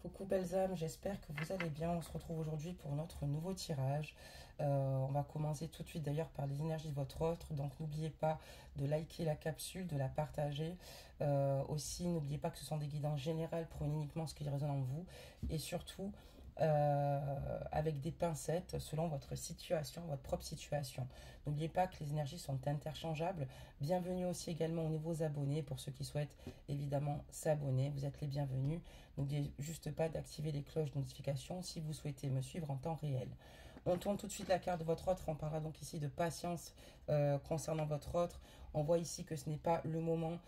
Coucou belles âmes, j'espère que vous allez bien. On se retrouve aujourd'hui pour notre nouveau tirage. On va commencer tout de suite d'ailleurs par les énergies de votre autre. Donc n'oubliez pas de liker la capsule, de la partager. Aussi, n'oubliez pas que ce sont des guidances générales, prenez uniquement ce qui résonne en vous. Et surtout, avec des pincettes selon votre situation, votre propre situation. N'oubliez pas que les énergies sont interchangeables. Bienvenue aussi également aux nouveaux abonnés pour ceux qui souhaitent évidemment s'abonner. Vous êtes les bienvenus. N'oubliez juste pas d'activer les cloches de notification si vous souhaitez me suivre en temps réel. On tourne tout de suite la carte de votre autre. On parlera donc ici de patience concernant votre autre. On voit ici que ce n'est pas le moment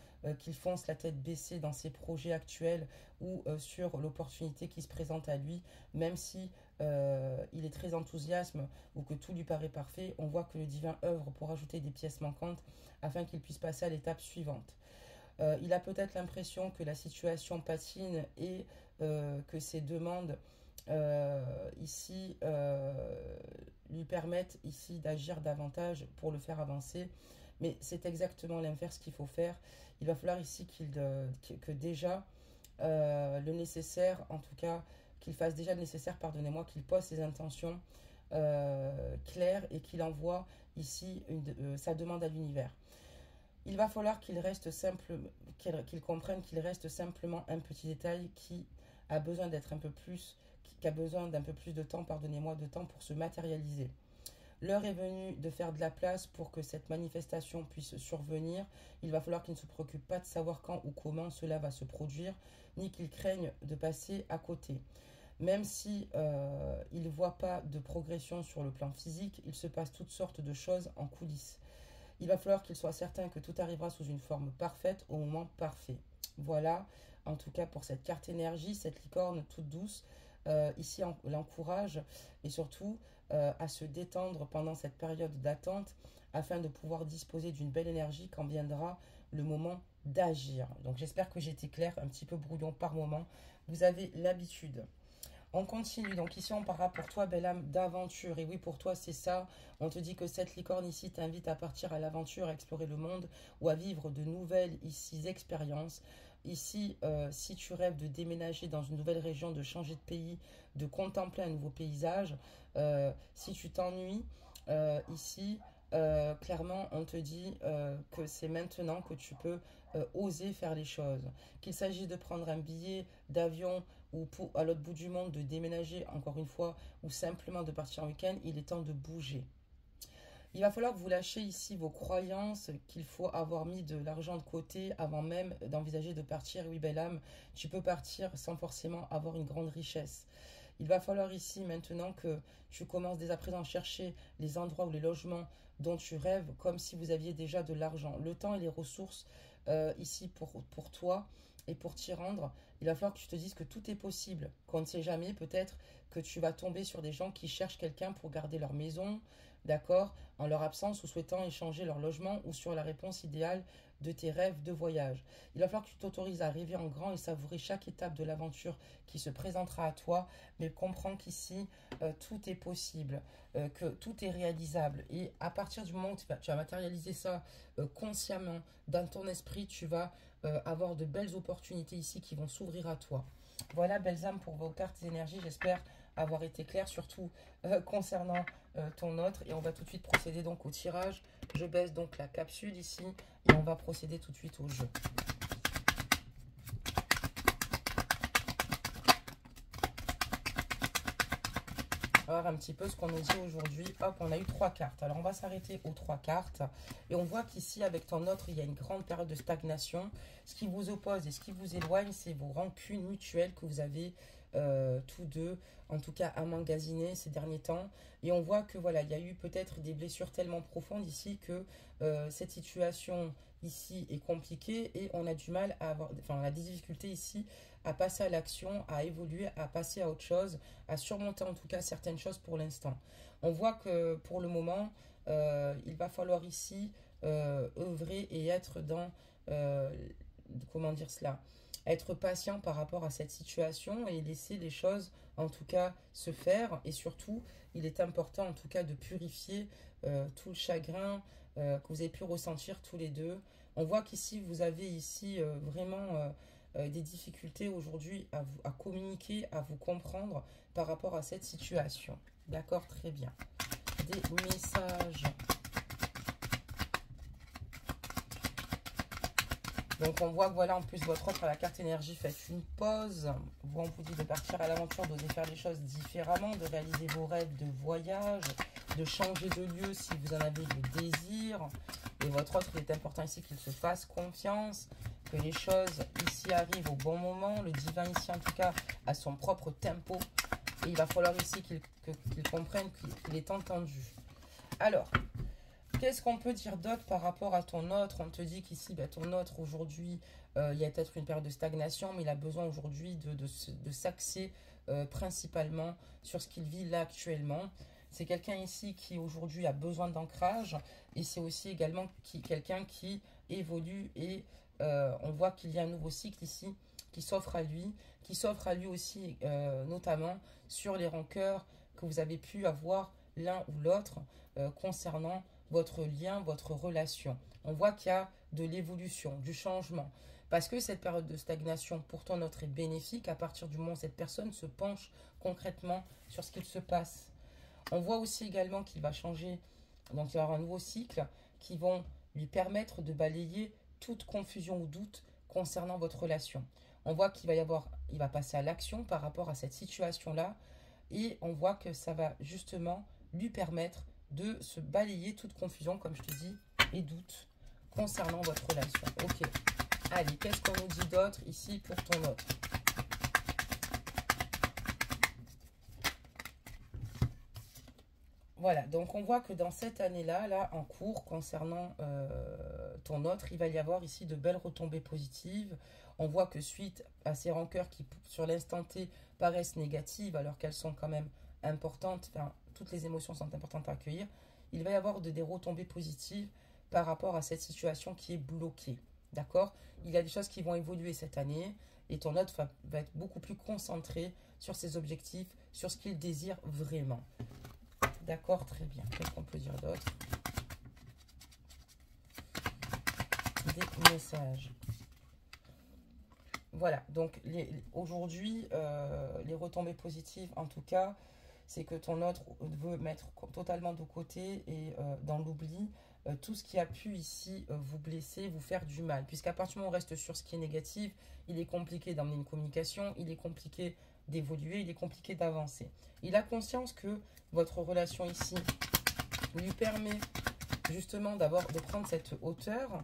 qu'il fonce la tête baissée dans ses projets actuels ou sur l'opportunité qui se présente à lui. Même si il est très enthousiaste ou que tout lui paraît parfait, on voit que le divin œuvre pour ajouter des pièces manquantes afin qu'il puisse passer à l'étape suivante. Il a peut-être l'impression que la situation patine et que ses demandes ici lui permettent ici d'agir davantage pour le faire avancer. Mais c'est exactement l'inverse qu'il faut faire. Il va falloir ici que déjà le nécessaire, en tout cas, qu'il fasse déjà le nécessaire, pardonnez-moi, qu'il pose ses intentions claires et qu'il envoie ici sa demande à l'univers. Il va falloir qu'il comprenne qu'il reste simplement un petit détail qui a besoin d'être un peu plus, qui a besoin d'un peu plus de temps, pardonnez-moi, de temps pour se matérialiser. L'heure est venue de faire de la place pour que cette manifestation puisse survenir. Il va falloir qu'il ne se préoccupe pas de savoir quand ou comment cela va se produire, ni qu'il craigne de passer à côté. Même si il ne voit pas de progression sur le plan physique, il se passe toutes sortes de choses en coulisses. Il va falloir qu'il soit certain que tout arrivera sous une forme parfaite au moment parfait. Voilà, en tout cas pour cette carte énergie, cette licorne toute douce. Ici, on l'encourage et surtout à se détendre pendant cette période d'attente afin de pouvoir disposer d'une belle énergie quand viendra le moment d'agir. Donc j'espère que j'ai été claire, un petit peu brouillon par moment. Vous avez l'habitude. On continue, donc ici on parlera pour toi, belle âme, d'aventure. Et oui, pour toi, c'est ça. On te dit que cette licorne ici t'invite à partir à l'aventure, à explorer le monde ou à vivre de nouvelles ici expériences. Ici, si tu rêves de déménager dans une nouvelle région, de changer de pays, de contempler un nouveau paysage, si tu t'ennuies, ici, clairement, on te dit que c'est maintenant que tu peux oser faire les choses. Qu'il s'agisse de prendre un billet d'avion ou à l'autre bout du monde, de déménager encore une fois, ou simplement de partir en week-end, il est temps de bouger. Il va falloir que vous lâchiez ici vos croyances qu'il faut avoir mis de l'argent de côté avant même d'envisager de partir. Oui, belle âme, tu peux partir sans forcément avoir une grande richesse. Il va falloir ici maintenant que tu commences dès à présent à chercher les endroits ou les logements dont tu rêves comme si vous aviez déjà de l'argent. Le temps et les ressources ici pour toi et pour t'y rendre, il va falloir que tu te dises que tout est possible, qu'on ne sait jamais, peut-être que tu vas tomber sur des gens qui cherchent quelqu'un pour garder leur maison, d'accord, en leur absence ou souhaitant échanger leur logement ou sur la réponse idéale de tes rêves de voyage. Il va falloir que tu t'autorises à rêver en grand et savourer chaque étape de l'aventure qui se présentera à toi, mais comprends qu'ici, tout est possible, que tout est réalisable. Et à partir du moment où tu vas matérialiser ça consciemment dans ton esprit, tu vas avoir de belles opportunités ici qui vont s'ouvrir à toi. Voilà, belles âmes, pour vos cartes énergie. J'espère avoir été clair, surtout concernant ton autre. Et on va tout de suite procéder donc au tirage. Je baisse donc la capsule ici et on va procéder tout de suite au jeu. On va voir un petit peu ce qu'on nous dit aujourd'hui. Hop, on a eu 3 cartes. Alors, on va s'arrêter aux 3 cartes. Et on voit qu'ici, avec ton autre, il y a une grande période de stagnation. Ce qui vous oppose et ce qui vous éloigne, c'est vos rancunes mutuelles que vous avez tous deux, en tout cas, emmagasinées ces derniers temps. Et on voit que, voilà, il y a eu peut-être des blessures tellement profondes ici que cette situation ici est compliquée et on a du mal à avoir, enfin, on a des difficultés ici à passer à l'action, à évoluer, à passer à autre chose, à surmonter en tout cas certaines choses pour l'instant. On voit que pour le moment, il va falloir ici œuvrer et être dans, comment dire cela, être patient par rapport à cette situation et laisser les choses en tout cas se faire. Et surtout, il est important en tout cas de purifier tout le chagrin que vous avez pu ressentir tous les deux. On voit qu'ici, vous avez ici vraiment des difficultés aujourd'hui à communiquer, à vous comprendre par rapport à cette situation. D'accord, très bien. Des messages. Donc on voit que voilà, en plus votre offre à la carte énergie, faites une pause. On vous dit de partir à l'aventure, d'oser faire les choses différemment, de réaliser vos rêves de voyage, de changer de lieu si vous en avez le désir. Et votre offre, il est important ici qu'il se fasse confiance, que les choses ici arrivent au bon moment. Le divin ici, en tout cas, a son propre tempo. Et il va falloir ici qu'il comprenne qu'il est entendu. Alors, qu'est-ce qu'on peut dire d'autre par rapport à ton autre? On te dit qu'ici, ton autre, aujourd'hui, il y a peut-être une période de stagnation, mais il a besoin aujourd'hui de s'axer principalement sur ce qu'il vit là actuellement. C'est quelqu'un ici qui aujourd'hui a besoin d'ancrage, et c'est aussi également quelqu'un qui évolue, et on voit qu'il y a un nouveau cycle ici qui s'offre à lui aussi, notamment sur les rancœurs que vous avez pu avoir l'un ou l'autre concernant votre lien, votre relation. On voit qu'il y a de l'évolution, du changement. Parce que cette période de stagnation pour ton autre est bénéfique à partir du moment où cette personne se penche concrètement sur ce qu'il se passe. On voit aussi également qu'il va changer, donc il va y avoir un nouveau cycle qui vont lui permettre de balayer toute confusion ou doute concernant votre relation. On voit qu'il va passer à l'action par rapport à cette situation-là, et on voit que ça va justement lui permettre de se balayer toute confusion, comme je te dis, et doute concernant votre relation. Ok. Allez, qu'est-ce qu'on nous dit d'autre ici pour ton autre? Voilà, donc on voit que dans cette année-là, là, en cours, concernant ton autre, il va y avoir ici de belles retombées positives. On voit que suite à ces rancœurs qui, sur l'instant T, paraissent négatives, alors qu'elles sont quand même importantes, enfin, toutes les émotions sont importantes à accueillir, il va y avoir des retombées positives par rapport à cette situation qui est bloquée. D'accord? Il y a des choses qui vont évoluer cette année, et ton autre va être beaucoup plus concentré sur ses objectifs, sur ce qu'il désire vraiment. D'accord, très bien. Qu'est-ce qu'on peut dire d'autre? Des messages. Voilà, donc aujourd'hui, les retombées positives, en tout cas, c'est que ton autre veut mettre totalement de côté et dans l'oubli tout ce qui a pu ici vous blesser, vous faire du mal. Puisqu'à partir du moment où on reste sur ce qui est négatif, il est compliqué d'emmener une communication, il est compliqué d'évoluer, il est compliqué d'avancer. Il a conscience que votre relation ici lui permet justement de prendre cette hauteur,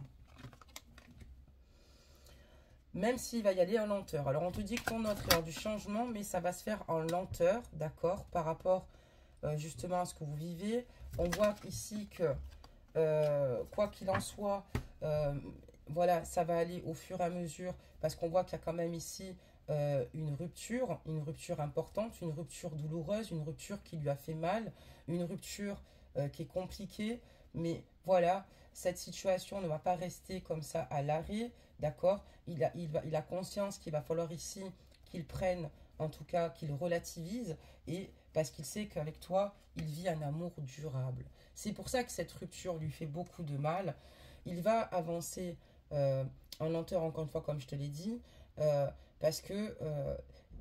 même s'il va y aller en lenteur. Alors on te dit que ton autre, il y aura du changement, mais ça va se faire en lenteur, d'accord, par rapport justement à ce que vous vivez. On voit ici que quoi qu'il en soit, voilà, ça va aller au fur et à mesure, parce qu'on voit qu'il y a quand même ici une rupture importante, une rupture douloureuse, une rupture qui lui a fait mal, une rupture qui est compliquée, mais voilà, cette situation ne va pas rester comme ça à l'arrêt, d'accord? Il a conscience qu'il va falloir ici qu'il prenne, en tout cas qu'il relativise, et parce qu'il sait qu'avec toi, il vit un amour durable. C'est pour ça que cette rupture lui fait beaucoup de mal. Il va avancer en lenteur, encore une fois, comme je te l'ai dit, parce que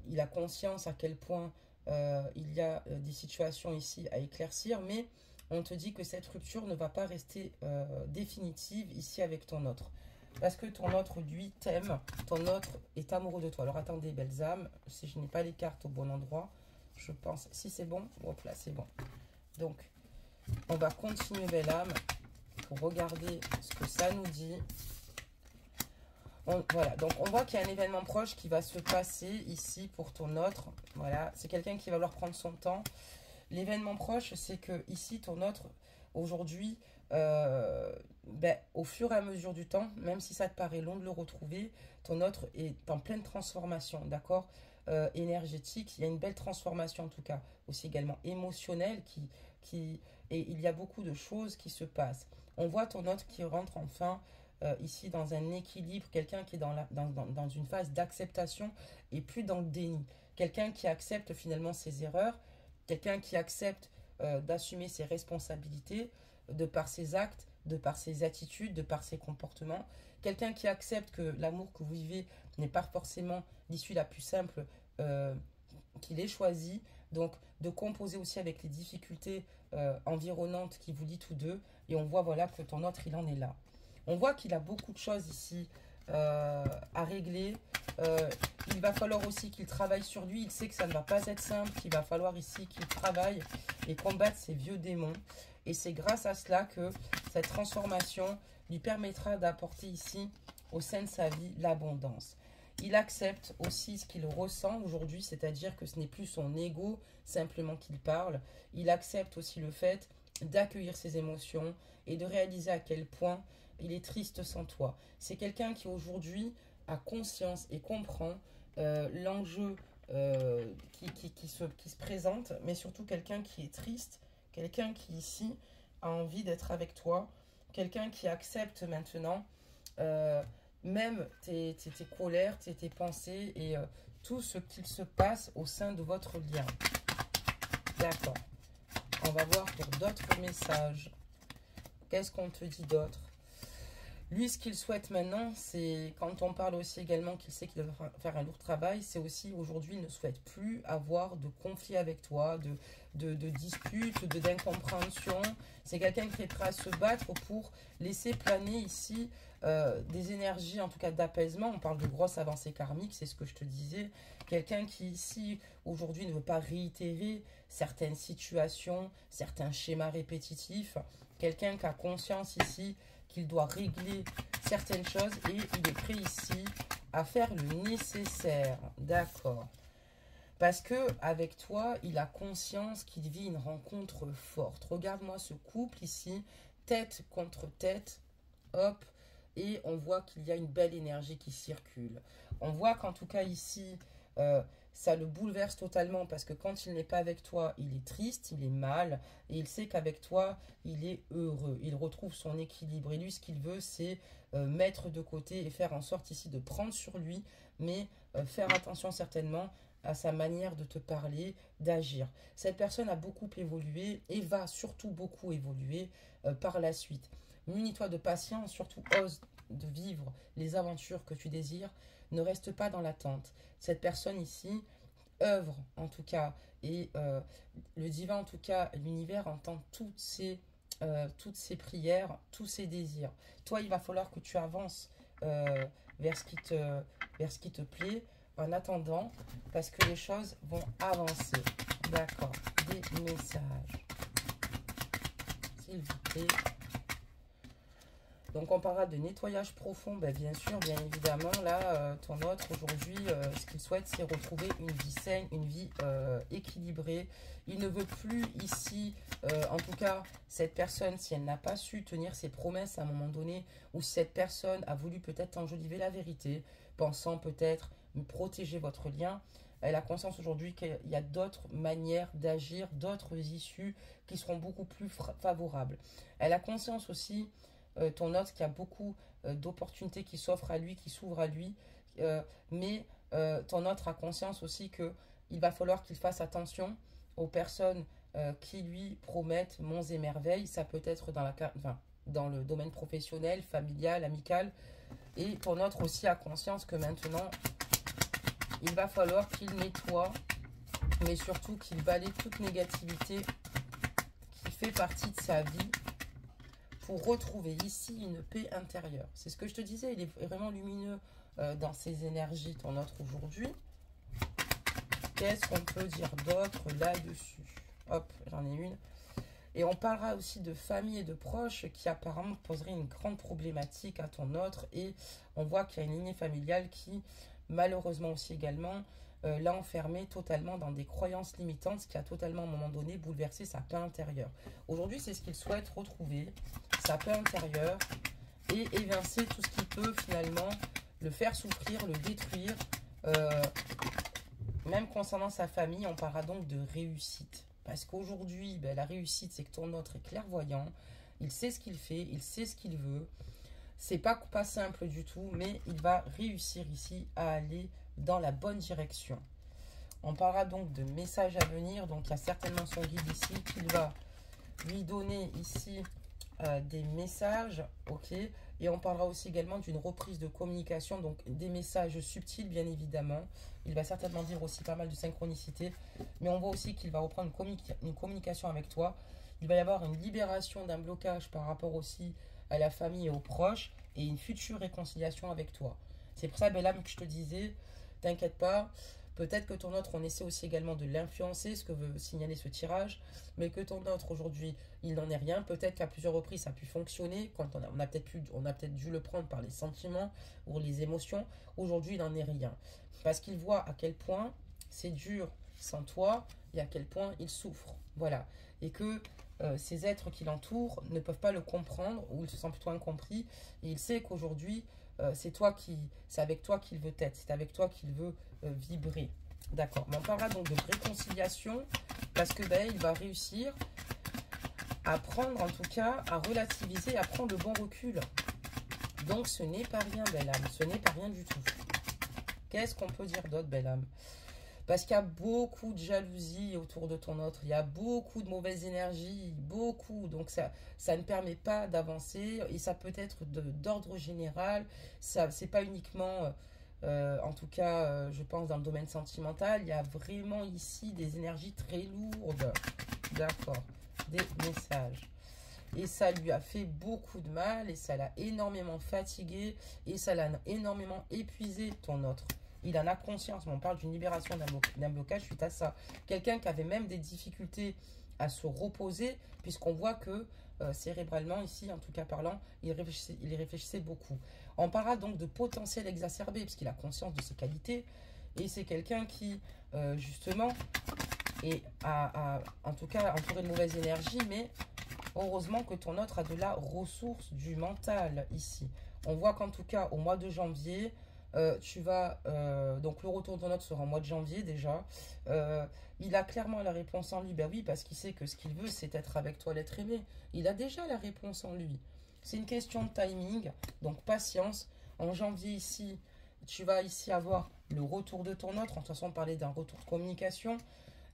il a conscience à quel point il y a des situations ici à éclaircir, mais on te dit que cette rupture ne va pas rester définitive ici avec ton autre. Parce que ton autre, lui, t'aime, ton autre est amoureux de toi. Alors attendez, belles âmes, si je n'ai pas les cartes au bon endroit, je pense, si c'est bon, hop là, c'est bon. Donc, on va continuer, belle âme, pour regarder ce que ça nous dit. Voilà, donc on voit qu'il y a un événement proche qui va se passer ici pour ton autre. Voilà, c'est quelqu'un qui va vouloir prendre son temps. L'événement proche, c'est que ici, ton autre, aujourd'hui, au fur et à mesure du temps, même si ça te paraît long de le retrouver, ton autre est en pleine transformation, d'accord, énergétique. Il y a une belle transformation, en tout cas, aussi également émotionnelle, et il y a beaucoup de choses qui se passent. On voit ton autre qui rentre enfin ici dans un équilibre, quelqu'un qui est dans une phase d'acceptation et plus dans le déni. Quelqu'un qui accepte finalement ses erreurs, quelqu'un qui accepte d'assumer ses responsabilités de par ses actes, de par ses attitudes, de par ses comportements. Quelqu'un qui accepte que l'amour que vous vivez n'est pas forcément l'issue la plus simple qu'il ait choisie. Donc, de composer aussi avec les difficultés environnantes qui vous lient tous deux. Et on voit, voilà, que ton autre, il en est là. On voit qu'il a beaucoup de choses ici à régler. Il va falloir aussi qu'il travaille sur lui. Il sait que ça ne va pas être simple, qu'il va falloir ici qu'il travaille et combatte ses vieux démons. Et c'est grâce à cela que cette transformation lui permettra d'apporter ici, au sein de sa vie, l'abondance. Il accepte aussi ce qu'il ressent aujourd'hui, c'est-à-dire que ce n'est plus son ego simplement qu'il parle. Il accepte aussi le fait d'accueillir ses émotions et de réaliser à quel point il est triste sans toi. C'est quelqu'un qui aujourd'hui a conscience et comprend l'enjeu qui se présente, mais surtout quelqu'un qui est triste, quelqu'un qui ici a envie d'être avec toi, quelqu'un qui accepte maintenant même tes colères, tes pensées et tout ce qu'il se passe au sein de votre lien. D'accord. On va voir pour d'autres messages. Qu'est-ce qu'on te dit d'autre? Lui, ce qu'il souhaite maintenant, c'est, quand on parle aussi également qu'il sait qu'il va faire un lourd travail, c'est aussi aujourd'hui, il ne souhaite plus avoir de conflits avec toi, de disputes, d'incompréhension. C'est quelqu'un qui est prêt à se battre pour laisser planer ici des énergies, en tout cas d'apaisement. On parle de grosses avancées karmiques, c'est ce que je te disais. Quelqu'un qui ici, aujourd'hui, ne veut pas réitérer certaines situations, certains schémas répétitifs. Quelqu'un qui a conscience ici qu'il doit régler certaines choses et il est prêt ici à faire le nécessaire. D'accord. Parce que avec toi, il a conscience qu'il vit une rencontre forte. Regarde-moi ce couple ici, tête contre tête. Hop. Et on voit qu'il y a une belle énergie qui circule. On voit qu'en tout cas ici, ça le bouleverse totalement parce que quand il n'est pas avec toi, il est triste, il est mal. Et il sait qu'avec toi, il est heureux. Il retrouve son équilibre. Et lui, ce qu'il veut, c'est mettre de côté et faire en sorte ici de prendre sur lui, mais faire attention certainement à sa manière de te parler, d'agir. Cette personne a beaucoup évolué et va surtout beaucoup évoluer par la suite. Munis-toi de patience, surtout ose de vivre les aventures que tu désires. Ne reste pas dans l'attente. Cette personne ici œuvre en tout cas et le divin en tout cas, l'univers entend toutes ces prières, tous ces désirs. Toi, il va falloir que tu avances vers ce qui te plaît en attendant parce que les choses vont avancer. D'accord. Des messages. S'il vous plaît. Donc, on parlera de nettoyage profond, ben, bien sûr, bien évidemment. Là, ton autre, aujourd'hui, ce qu'il souhaite, c'est retrouver une vie saine, une vie équilibrée. Il ne veut plus ici, en tout cas, cette personne, si elle n'a pas su tenir ses promesses à un moment donné, ou si cette personne a voulu peut-être enjoliver la vérité, pensant peut-être protéger votre lien, elle a conscience aujourd'hui qu'il y a d'autres manières d'agir, d'autres issues qui seront beaucoup plus favorables. Elle a conscience aussi ton autre qui a beaucoup d'opportunités qui s'offrent à lui, qui s'ouvrent à lui, mais ton autre a conscience aussi qu'il va falloir qu'il fasse attention aux personnes qui lui promettent monts et merveilles. Ça peut être dans le domaine professionnel, familial, amical, et ton autre aussi a conscience que maintenant il va falloir qu'il nettoie, mais surtout qu'il balaie toute négativité qui fait partie de sa vie, pour retrouver ici une paix intérieure. C'est ce que je te disais, il est vraiment lumineux dans ses énergies, ton autre aujourd'hui. Qu'est-ce qu'on peut dire d'autre là-dessus? Hop, j'en ai une. Et on parlera aussi de famille et de proches qui apparemment poseraient une grande problématique à ton autre. Et on voit qu'il y a une lignée familiale qui, malheureusement aussi également, l'a enfermé totalement dans des croyances limitantes, ce qui a totalement à un moment donné bouleversé sa paix intérieure. Aujourd'hui, c'est ce qu'il souhaite retrouver, sa paix intérieure, et évincer tout ce qui peut finalement le faire souffrir, le détruire. Même concernant sa famille, on parlera donc de réussite. Parce qu'aujourd'hui, ben, la réussite, c'est que ton autre est clairvoyant, il sait ce qu'il fait, il sait ce qu'il veut. C'est pas simple du tout, mais il va réussir ici à aller dans la bonne direction. On parlera donc de messages à venir. Donc, il y a certainement son guide ici qu'il va lui donner ici des messages. Ok. Et on parlera aussi également d'une reprise de communication, donc des messages subtils, bien évidemment. Il va certainement dire aussi pas mal de synchronicité. Mais on voit aussi qu'il va reprendre une communication avec toi. Il va y avoir une libération d'un blocage par rapport aussi à la famille et aux proches. Et une future réconciliation avec toi. C'est pour ça, belle âme, que je te disais, t'inquiète pas. Peut-être que ton autre, on essaie aussi également de l'influencer, ce que veut signaler ce tirage, mais que ton autre, aujourd'hui, il n'en est rien. Peut-être qu'à plusieurs reprises, ça a pu fonctionner, quand on a peut-être dû le prendre par les sentiments ou les émotions. Aujourd'hui, il n'en est rien. Parce qu'il voit à quel point c'est dur sans toi et à quel point il souffre. Voilà. Et que ces êtres qui l'entourent ne peuvent pas le comprendre, ou il se sent plutôt incompris. Et il sait qu'aujourd'hui, c'est avec toi qu'il veut être, c'est avec toi qu'il veut vibrer. D'accord. Mais on parlera donc de réconciliation parce que ben, il va réussir à prendre, en tout cas, à relativiser, à prendre le bon recul. Donc ce n'est pas rien, belle âme, ce n'est pas rien du tout. Qu'est-ce qu'on peut dire d'autre, belle âme? Parce qu'il y a beaucoup de jalousie autour de ton autre. Il y a beaucoup de mauvaises énergies, beaucoup. Donc ça ne permet pas d'avancer. Et ça peut être d'ordre général. Ça, c'est pas uniquement, en tout cas, je pense, dans le domaine sentimental. Il y a vraiment ici des énergies très lourdes. D'accord. Des messages. Et ça lui a fait beaucoup de mal. Et ça l'a énormément fatigué. Et ça l'a énormément épuisé, ton autre. Il en a conscience, mais on parle d'une libération d'un blocage suite à ça. Quelqu'un qui avait même des difficultés à se reposer, puisqu'on voit que cérébralement, ici, en tout cas parlant, il réfléchissait beaucoup. On parlera donc de potentiel exacerbé, puisqu'il a conscience de ses qualités. Et c'est quelqu'un qui, justement, en tout cas, entouré de mauvaise énergie, mais heureusement que ton autre a de la ressource du mental ici. On voit qu'en tout cas, au mois de janvier, donc le retour de ton autre sera en mois de janvier déjà. Il a clairement la réponse en lui. Ben oui, parce qu'il sait que ce qu'il veut, c'est être avec toi, l'être aimé. Il a déjà la réponse en lui. C'est une question de timing, donc patience. En janvier ici, tu vas ici avoir le retour de ton autre. En toute façon, on parlait d'un retour de communication.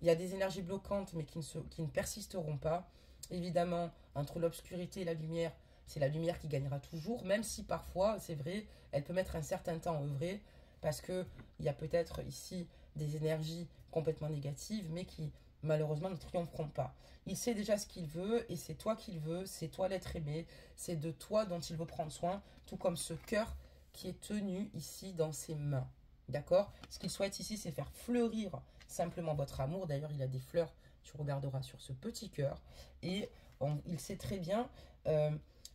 Il y a des énergies bloquantes, mais qui ne persisteront pas. Évidemment, entre l'obscurité et la lumière, c'est la lumière qui gagnera toujours, même si parfois, c'est vrai, elle peut mettre un certain temps à œuvrer, parce qu'il y a peut-être ici des énergies complètement négatives, mais qui malheureusement ne triompheront pas. Il sait déjà ce qu'il veut, et c'est toi qu'il veut, c'est toi l'être aimé, c'est de toi dont il veut prendre soin, tout comme ce cœur qui est tenu ici dans ses mains. D'accord? Ce qu'il souhaite ici, c'est faire fleurir simplement votre amour. D'ailleurs, il a des fleurs, tu regarderas sur ce petit cœur, et il sait très bien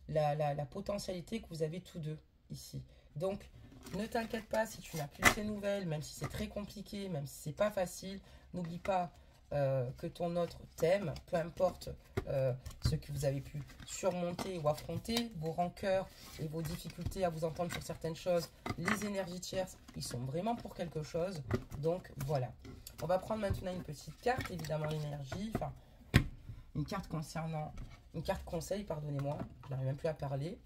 la potentialité que vous avez tous deux ici. Donc, ne t'inquiète pas si tu n'as plus ces nouvelles, même si c'est très compliqué, même si c'est pas facile. N'oublie pas que ton autre t'aime, peu importe ce que vous avez pu surmonter ou affronter, vos rancœurs et vos difficultés à vous entendre sur certaines choses. Les énergies tierces, ils sont vraiment pour quelque chose. Donc, voilà. On va prendre maintenant une petite carte, évidemment l'énergie, enfin, une carte concernant... Une carte conseil, pardonnez-moi, je n'arrive même plus à parler.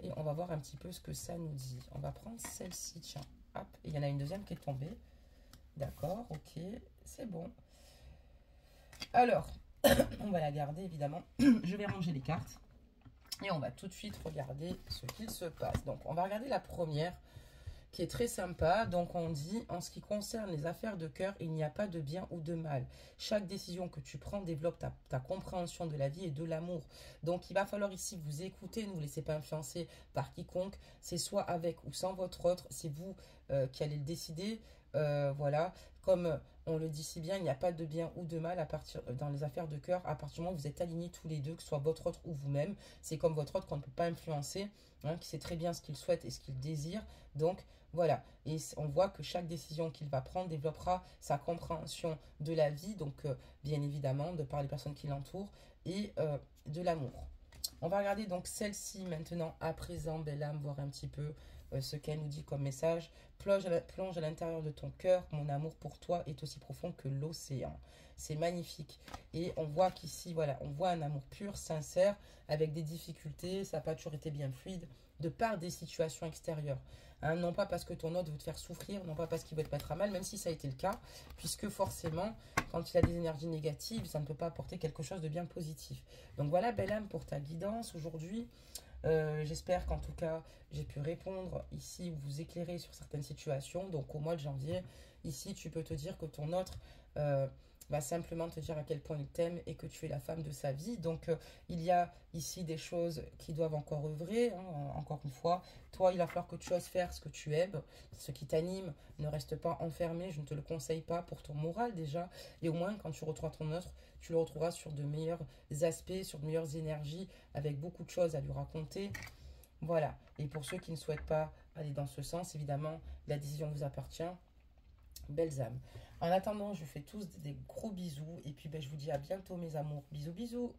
Et on va voir un petit peu ce que ça nous dit. On va prendre celle-ci, tiens. Hop, et il y en a une deuxième qui est tombée. D'accord, ok, c'est bon. Alors, on va la garder, évidemment. Je vais ranger les cartes. Et on va tout de suite regarder ce qu'il se passe. Donc, on va regarder la première, qui est très sympa. Donc on dit, en ce qui concerne les affaires de cœur, il n'y a pas de bien ou de mal. Chaque décision que tu prends développe ta compréhension de la vie et de l'amour. Donc il va falloir ici vous écouter, ne vous laissez pas influencer par quiconque. C'est soit avec ou sans votre autre, c'est vous qui allez le décider. Voilà, comme on le dit si bien, il n'y a pas de bien ou de mal dans les affaires de cœur, à partir du moment où vous êtes alignés tous les deux, que ce soit votre autre ou vous-même. C'est comme votre autre qu'on ne peut pas influencer, hein, qui sait très bien ce qu'il souhaite et ce qu'il désire. Donc voilà, et on voit que chaque décision qu'il va prendre développera sa compréhension de la vie, donc bien évidemment, de par les personnes qui l'entourent, et de l'amour. On va regarder donc celle-ci maintenant, à présent, belle âme, voir un petit peu ce qu'elle nous dit comme message. Plonge à l'intérieur de ton cœur, mon amour pour toi est aussi profond que l'océan. C'est magnifique. Et on voit qu'ici, voilà, on voit un amour pur, sincère, avec des difficultés, ça n'a pas toujours été bien fluide, de par des situations extérieures. Hein, non pas parce que ton autre veut te faire souffrir, non pas parce qu'il veut te mettre à mal, même si ça a été le cas, puisque forcément, quand il a des énergies négatives, ça ne peut pas apporter quelque chose de bien positif. Donc voilà, belle âme, pour ta guidance aujourd'hui. J'espère qu'en tout cas, j'ai pu répondre ici, vous éclairer sur certaines situations. Donc au mois de janvier, ici, tu peux te dire que ton autre va simplement te dire à quel point il t'aime et que tu es la femme de sa vie. Donc il y a ici des choses qui doivent encore œuvrer, hein, encore une fois. Toi, il va falloir que tu oses faire ce que tu aimes, ce qui t'anime. Ne reste pas enfermé, je ne te le conseille pas pour ton moral déjà. Et au moins, quand tu retrouveras ton autre, tu le retrouveras sur de meilleurs aspects, sur de meilleures énergies, avec beaucoup de choses à lui raconter. Voilà. Et pour ceux qui ne souhaitent pas aller dans ce sens, évidemment, la décision vous appartient. Belles âmes. En attendant, je vous fais tous des gros bisous. Et puis, ben, je vous dis à bientôt, mes amours. Bisous, bisous.